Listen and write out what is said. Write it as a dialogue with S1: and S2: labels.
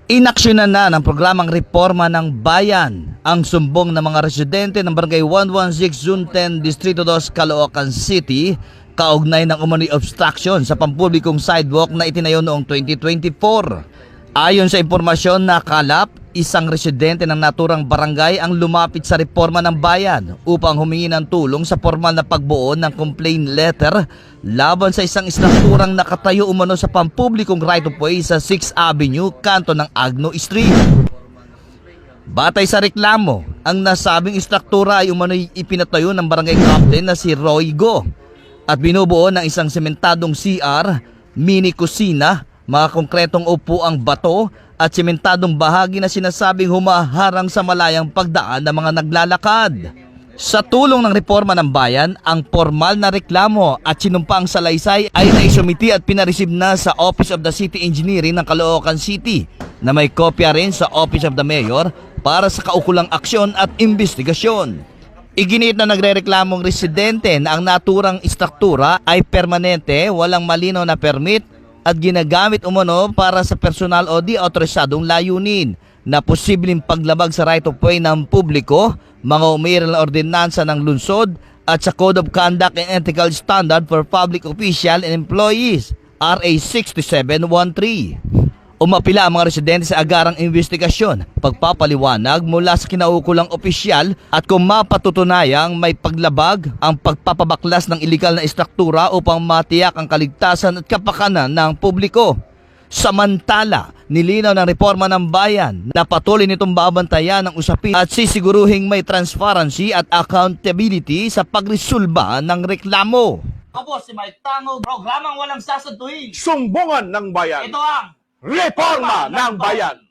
S1: Inaksyonan na ng programang Reforma ng Bayan ang sumbong ng mga residente ng Barangay 116 Zone 10 Distrito 2 Caloocan City kaugnay ng umano'y obstruction sa pampublikong sidewalk na itinayo noong 2024. Ayon sa impormasyon na kalap, isang residente ng naturang barangay ang lumapit sa Reforma ng Bayan upang humingi ng tulong sa formal na pagbuo ng complaint letter laban sa isang istrukturang nakatayo umano sa pampublikong right-of-way sa 6th Avenue, kanto ng Agno Street. Batay sa reklamo, ang nasabing istruktura ay umano'y ipinatayo ng barangay captain na si Roy Go at binubuo ng isang sementadong CR, mini kusina, mga konkretong upuang bato at sementadong bahagi na sinasabing humaharang sa malayang pagdaan ng mga naglalakad. Sa tulong ng Reforma ng Bayan, ang formal na reklamo at sinumpaang salaysay ay naisumiti at pinareceive na sa Office of the City Engineering ng Caloocan City na may kopya rin sa Office of the Mayor para sa kaukulang aksyon at investigasyon. Iginiit na nagrereklamong residente na ang naturang istruktura ay permanente, walang malinaw na permit at ginagamit umano para sa personal o di autorisadong layunin na posibleng paglabag sa right of way ng publiko, mga umiiral na ordinansa ng lungsod at sa Code of Conduct and Ethical Standard for Public Official and Employees, RA 6713. Umapila ang mga residente sa agarang investigasyon, pagpapaliwanag mula sa kinaukulang opisyal at kung mapatutunayang may paglabag ang pagpapabaklas ng ilegal na istruktura upang matiyak ang kaligtasan at kapakanan ng publiko. Samantala, nilinaw ng Reforma ng Bayan na patuloy nitong babantayan ang usapin at sisiguruhing may transparency at accountability sa pagresolba ng reklamo.
S2: Ako si Mike Tango, programang walang sasantuhin.
S3: Sumbungan ng bayan.
S2: Ito ang
S3: Reforma ng bayan.